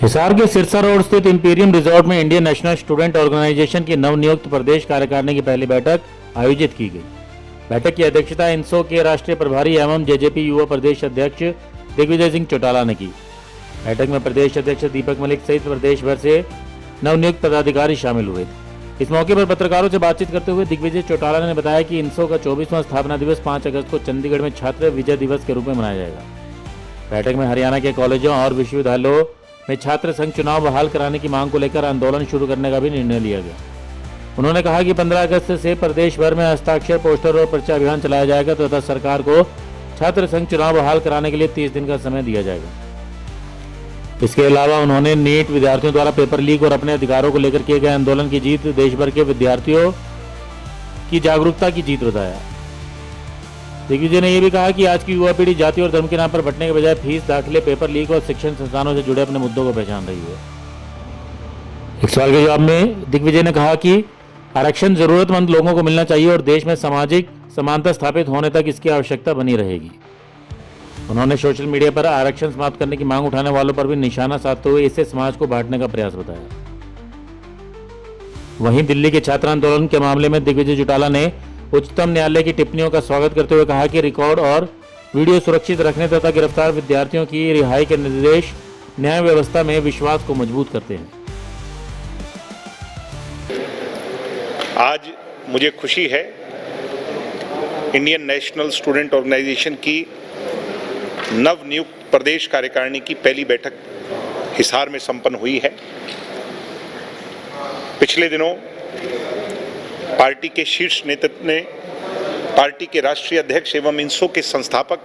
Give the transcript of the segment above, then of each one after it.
हिसार के सिरसा रोड स्थित Imperium resort में इंडियन नेशनल स्टूडेंट ऑर्गेनाइजेशन की नवनियुक्त प्रदेश कार्यकारिणी की पहली बैठक आयोजित की गई। बैठक की अध्यक्षता इंसो के राष्ट्रीय प्रभारी एवं जेजेपी युवा प्रदेश अध्यक्ष दिग्विजय सिंह चौटाला ने की। बैठक में प्रदेश अध्यक्ष दीपक मलिक सहित प्रदेश भर से नवनियुक्त पदाधिकारी शामिल हुए। इस मौके पर पत्रकारों से बातचीत करते हुए दिग्विजय चौटाला ने बताया कि इंसो का 24वां स्थापना दिवस 5 अगस्त को चंडीगढ़ में छात्र विजय दिवस के रूप में मनाया जाएगा। बैठक में हरियाणा के कॉलेजों और विश्वविद्यालयों में छात्र संघ चुनाव बहाल कराने की मांग को लेकर आंदोलन शुरू करने का भी निर्णय लिया गया। उन्होंने कहा कि 15 अगस्त से प्रदेश भर में हस्ताक्षर, पोस्टर और पर्चा अभियान चलाया जाएगा तथा सरकार को छात्र संघ चुनाव बहाल कराने के लिए 30 दिन का समय दिया जाएगा। इसके अलावा उन्होंने नीट विद्यार्थियों द्वारा पेपर लीक और अपने अधिकारों को लेकर किए गए आंदोलन की जीत देश भर के विद्यार्थियों की जागरूकता की जीत बताया। दिग्विजय ने यह भी कहा कि आज की युवा पीढ़ी जाति और धर्म के नाम पर बंटने के बजाय फीस, दाखिले, पेपर लीक और शिक्षण संस्थानों से जुड़े अपने मुद्दों को पहचान रही है। एक सवाल के जवाब में दिग्विजय ने कहा कि आरक्षण जरूरतमंद लोगों को मिलना चाहिए और देश में सामाजिक समानता स्थापित होने तक इसकी आवश्यकता बनी रहेगी। उन्होंने सोशल मीडिया पर आरक्षण समाप्त करने की मांग उठाने वालों पर भी निशाना साधते हुए इसे समाज को बांटने का प्रयास बताया। वहीं दिल्ली के छात्र आंदोलन के मामले में दिग्विजय चौटाला ने उच्चतम न्यायालय की टिप्पणियों का स्वागत करते हुए कहा कि रिकॉर्ड और वीडियो सुरक्षित रखने तथा गिरफ्तार विद्यार्थियों की रिहाई के निर्देश न्याय व्यवस्था में विश्वास को मजबूत करते हैं। आज मुझे खुशी है, इंडियन नेशनल स्टूडेंट ऑर्गेनाइजेशन की नवनियुक्त प्रदेश कार्यकारिणी की पहली बैठक हिसार में संपन्न हुई है। पिछले दिनों पार्टी के शीर्ष नेतृत्व ने पार्टी के राष्ट्रीय अध्यक्ष एवं इंसो के संस्थापक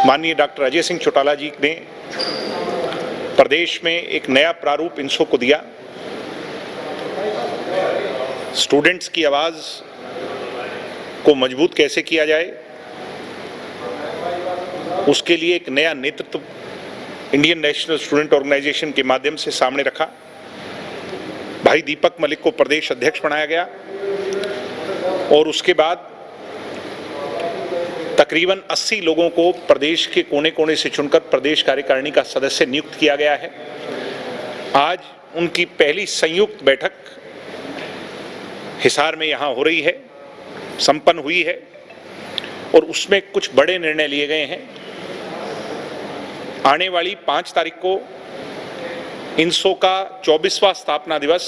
माननीय डॉक्टर अजय सिंह चौटाला जी ने प्रदेश में एक नया प्रारूप इंसो को दिया। स्टूडेंट्स की आवाज को मजबूत कैसे किया जाए, उसके लिए एक नया नेतृत्व इंडियन नेशनल स्टूडेंट ऑर्गेनाइजेशन के माध्यम से सामने रखा। भाई दीपक मलिक को प्रदेश अध्यक्ष बनाया गया और उसके बाद तकरीबन 80 लोगों को प्रदेश के कोने कोने से चुनकर प्रदेश कार्यकारिणी का सदस्य नियुक्त किया गया है। आज उनकी पहली संयुक्त बैठक हिसार में यहाँ हो रही है, संपन्न हुई है और उसमें कुछ बड़े निर्णय लिए गए हैं। आने वाली 5 तारीख को इंसो का 24वां स्थापना दिवस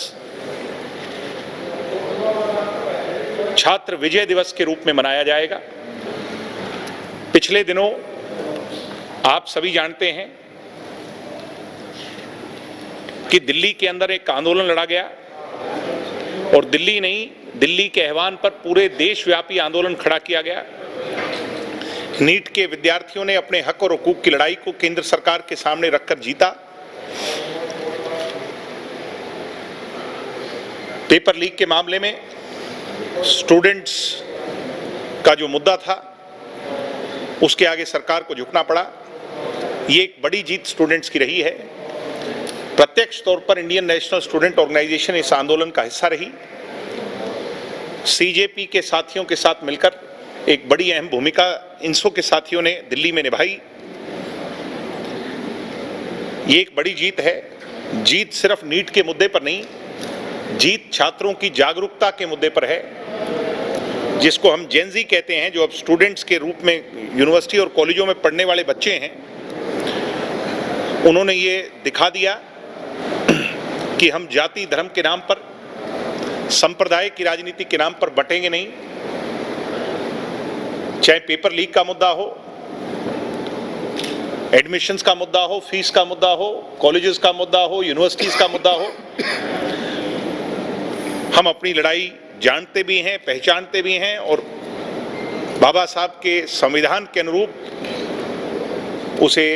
छात्र विजय दिवस के रूप में मनाया जाएगा। पिछले दिनों आप सभी जानते हैं कि दिल्ली के अंदर एक आंदोलन लड़ा गया और दिल्ली नहीं, दिल्ली के आह्वान पर पूरे देशव्यापी आंदोलन खड़ा किया गया। नीट के विद्यार्थियों ने अपने हक और हुकूक की लड़ाई को केंद्र सरकार के सामने रखकर जीता। पेपर लीक के मामले में स्टूडेंट्स का जो मुद्दा था उसके आगे सरकार को झुकना पड़ा। ये एक बड़ी जीत स्टूडेंट्स की रही है। प्रत्यक्ष तौर पर इंडियन नेशनल स्टूडेंट ऑर्गेनाइजेशन इस आंदोलन का हिस्सा रही। सीजेपी के साथियों के साथ मिलकर एक बड़ी अहम भूमिका इंसो के साथियों ने दिल्ली में निभाई। ये एक बड़ी जीत है। जीत सिर्फ नीट के मुद्दे पर नहीं, जीत छात्रों की जागरूकता के मुद्दे पर है, जिसको हम जेनजी कहते हैं, जो अब स्टूडेंट्स के रूप में यूनिवर्सिटी और कॉलेजों में पढ़ने वाले बच्चे हैं। उन्होंने ये दिखा दिया कि हम जाति धर्म के नाम पर, संप्रदाय की राजनीति के नाम पर बटेंगे नहीं। चाहे पेपर लीक का मुद्दा हो, एडमिशंस का मुद्दा हो, फीस का मुद्दा हो, कॉलेजेस का मुद्दा हो, यूनिवर्सिटीज का मुद्दा हो, हम अपनी लड़ाई जानते भी हैं, पहचानते भी हैं और बाबा साहब के संविधान के अनुरूप उसे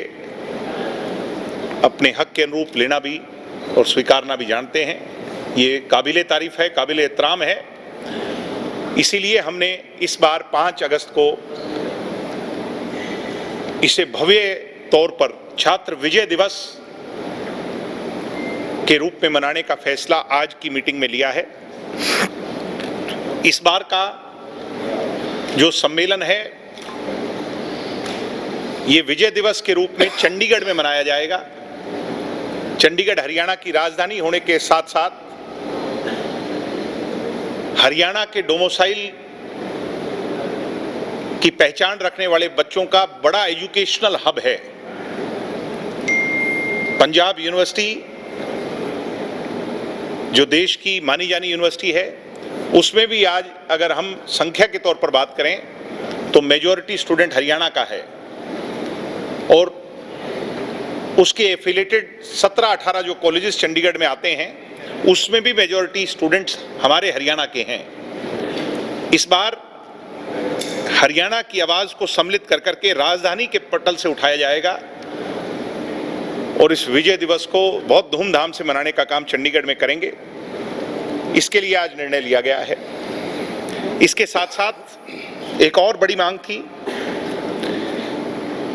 अपने हक के अनुरूप लेना भी और स्वीकारना भी जानते हैं। ये काबिले तारीफ है, काबिले एहतराम है। इसीलिए हमने इस बार 5 अगस्त को इसे भव्य तौर पर छात्र विजय दिवस के रूप में मनाने का फैसला आज की मीटिंग में लिया है। इस बार का जो सम्मेलन है ये विजय दिवस के रूप में चंडीगढ़ में मनाया जाएगा। चंडीगढ़ हरियाणा की राजधानी होने के साथ साथ हरियाणा के डोमिसाइल की पहचान रखने वाले बच्चों का बड़ा एजुकेशनल हब है। पंजाब यूनिवर्सिटी जो देश की मानी जानी यूनिवर्सिटी है, उसमें भी आज अगर हम संख्या के तौर पर बात करें तो मेजॉरिटी स्टूडेंट हरियाणा का है और उसके एफिलेटेड 17-18 जो कॉलेजेस चंडीगढ़ में आते हैं उसमें भी मेजॉरिटी स्टूडेंट्स हमारे हरियाणा के हैं। इस बार हरियाणा की आवाज को सम्मिलित कर करके राजधानी के पटल से उठाया जाएगा और इस विजय दिवस को बहुत धूमधाम से मनाने का काम चंडीगढ़ में करेंगे। इसके लिए आज निर्णय लिया गया है। इसके साथ साथ एक और बड़ी मांग थी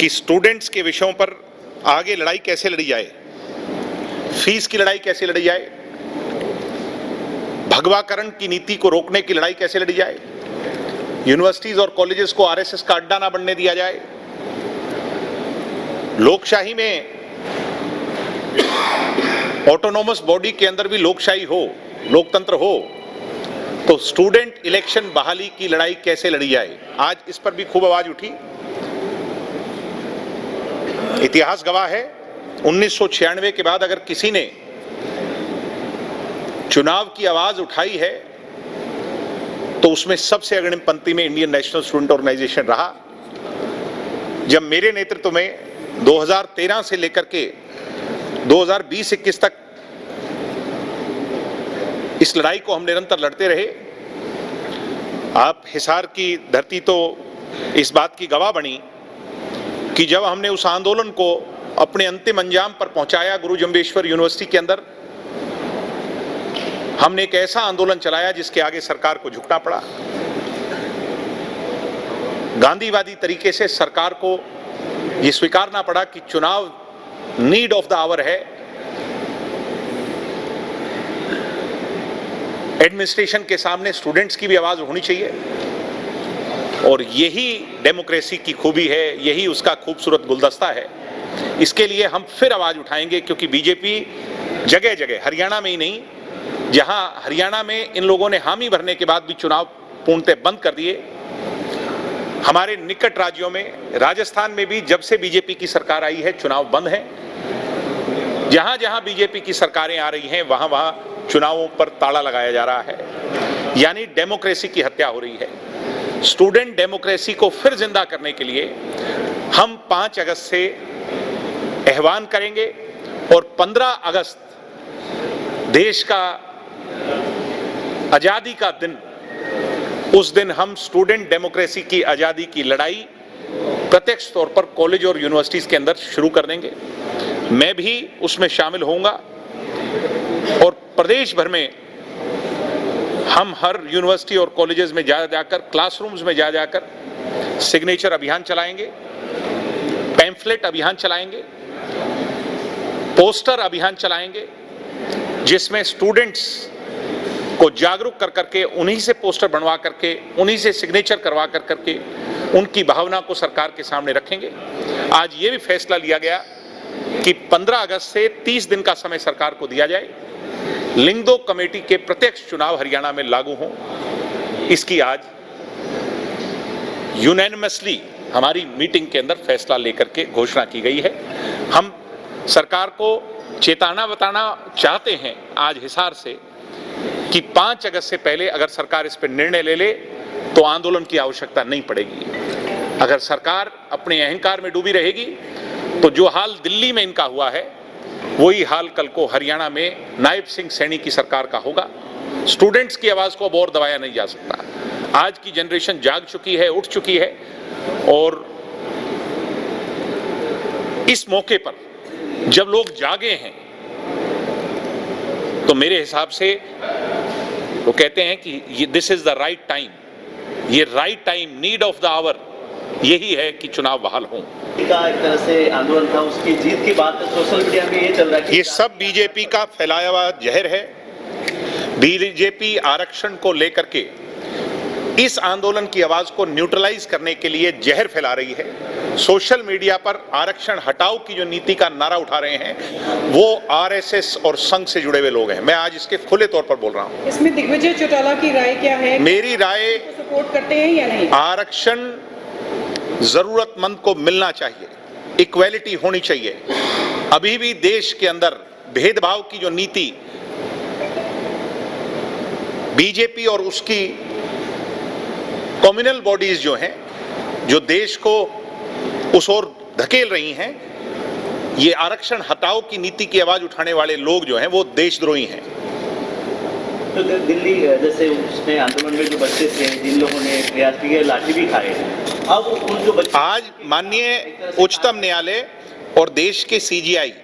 कि स्टूडेंट्स के विषयों पर आगे लड़ाई कैसे लड़ी जाए, फीस की लड़ाई कैसे लड़ी जाए, भगवाकरण की नीति को रोकने की लड़ाई कैसे लड़ी जाए, यूनिवर्सिटीज और कॉलेजेस को आरएसएस का अड्डा ना बनने दिया जाए, लोकशाही में ऑटोनोमस बॉडी के अंदर भी लोकशाही हो, लोकतंत्र हो, तो स्टूडेंट इलेक्शन बहाली की लड़ाई कैसे लड़ी जाए। आज इस पर भी खूब आवाज उठी। इतिहास गवाह है 1996 के बाद अगर किसी ने चुनाव की आवाज उठाई है तो उसमें सबसे अग्रिम पंक्ति में इंडियन नेशनल स्टूडेंट ऑर्गेनाइजेशन रहा। जब मेरे नेतृत्व में 2013 से लेकर के 2020-21 तक इस लड़ाई को हम निरंतर लड़ते रहे। आप हिसार की धरती तो इस बात की गवाह बनी कि जब हमने उस आंदोलन को अपने अंतिम अंजाम पर पहुंचाया गुरु जम्बेश्वर यूनिवर्सिटी के अंदर, हमने एक ऐसा आंदोलन चलाया जिसके आगे सरकार को झुकना पड़ा। गांधीवादी तरीके से सरकार को यह स्वीकारना पड़ा कि चुनाव नीड ऑफ द आवर है, एडमिनिस्ट्रेशन के सामने स्टूडेंट्स की भी आवाज होनी चाहिए और यही डेमोक्रेसी की खूबी है, यही उसका खूबसूरत गुलदस्ता है। इसके लिए हम फिर आवाज उठाएंगे क्योंकि बीजेपी जगह जगह, हरियाणा में ही नहीं, जहां हरियाणा में इन लोगों ने हामी भरने के बाद भी चुनाव पूर्णतः बंद कर दिए, हमारे निकट राज्यों में राजस्थान में भी जब से बीजेपी की सरकार आई है चुनाव बंद है। जहां जहां बीजेपी की सरकारें आ रही हैं वहां वहां चुनावों पर ताला लगाया जा रहा है, यानी डेमोक्रेसी की हत्या हो रही है। स्टूडेंट डेमोक्रेसी को फिर जिंदा करने के लिए हम 5 अगस्त से आह्वान करेंगे और 15 अगस्त देश का आजादी का दिन, उस दिन हम स्टूडेंट डेमोक्रेसी की आजादी की लड़ाई प्रत्यक्ष तौर पर कॉलेज और यूनिवर्सिटीज के अंदर शुरू कर देंगे। मैं भी उसमें शामिल होऊंगा और प्रदेश भर में हम हर यूनिवर्सिटी और कॉलेजेस में जा जाकर, क्लासरूम्स में जा जाकर सिग्नेचर अभियान चलाएंगे, पैम्फलेट अभियान चलाएंगे, पोस्टर अभियान चलाएंगे, जिसमें स्टूडेंट्स को जागरूक कर करके उन्हीं से पोस्टर बनवा करके, उन्हीं से सिग्नेचर करवा कर करके उनकी भावना को सरकार के सामने रखेंगे। आज ये भी फैसला लिया गया कि 15 अगस्त से 30 दिन का समय सरकार को दिया जाए, लिंगदो कमेटी के प्रत्यक्ष चुनाव हरियाणा में लागू हों। इसकी आज यूनैनिमसली हमारी मीटिंग के अंदर फैसला लेकर के घोषणा की गई है। हम सरकार को चेताना बताना चाहते हैं आज हिसार से कि 5 अगस्त से पहले अगर सरकार इस पर निर्णय ले ले तो आंदोलन की आवश्यकता नहीं पड़ेगी। अगर सरकार अपने अहंकार में डूबी रहेगी तो जो हाल दिल्ली में इनका हुआ है वही हाल कल को हरियाणा में नायब सिंह सैनी की सरकार का होगा। स्टूडेंट्स की आवाज को अब और दबाया नहीं जा सकता। आज की जनरेशन जाग चुकी है, उठ चुकी है और इस मौके पर जब लोग जागे हैं तो मेरे हिसाब से वो कहते हैं कि ये this is the right time, ये right time, need of the hour यही है कि चुनाव बहाल हों। एक तरह से आंदोलन था, उसकी जीत की बात सोशल मीडिया में ये चल रहा है। ये सब बीजेपी का फैलाया हुआ जहर है। बीजेपी आरक्षण को लेकर के इस आंदोलन की आवाज को न्यूट्रलाइज करने के लिए जहर फैला रही है। सोशल मीडिया पर आरक्षण हटाओ की जो नीति का नारा उठा रहे हैं वो आरएसएस और संघ से जुड़े हुए लोग हैं। मैं आज इसके खुले तौर पर बोल रहा हूं। इसमें दिग्विजय चौटाला की राय क्या है? मेरी राय, सपोर्ट करते हैं या नहीं? आरक्षण जरूरतमंद को मिलना चाहिए, इक्वेलिटी होनी चाहिए। अभी भी देश के अंदर भेदभाव की जो नीति बीजेपी और उसकी कम्युनल बॉडीज जो हैं, जो देश को उस ओर धकेल रही हैं, ये आरक्षण हटाओ की नीति की आवाज उठाने वाले लोग जो हैं वो देशद्रोही हैं। तो दिल्ली जैसे उसमें आंदोलन में जो बच्चे थे, जिन लोगों ने प्रयास किए, लाठी भी खाए, अब उन जो बच्चे, आज माननीय उच्चतम न्यायालय और देश के सीजीआई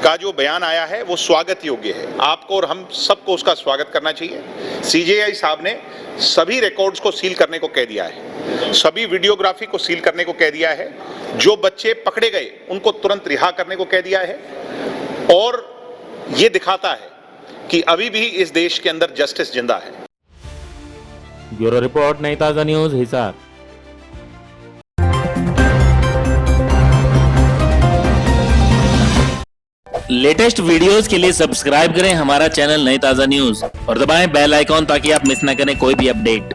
का जो बयान आया है वो स्वागत योग्य है। आपको और हम सबको उसका स्वागत करना चाहिए। सीजीआई साहब ने सभी रिकॉर्ड्स को सील करने को कह दिया है, सभी वीडियोग्राफी को सील करने को कह दिया है, जो बच्चे पकड़े गए उनको तुरंत रिहा करने को कह दिया है, और ये दिखाता है कि अभी भी इस देश के अंदर जस्टिस जिंदा है। ब्यूरो रिपोर्ट, नई ताज़ा न्यूज, हिसार। लेटेस्ट वीडियोस के लिए सब्सक्राइब करें हमारा चैनल नई ताज़ा न्यूज और दबाएं बेल आइकॉन ताकि आप मिस न करें कोई भी अपडेट।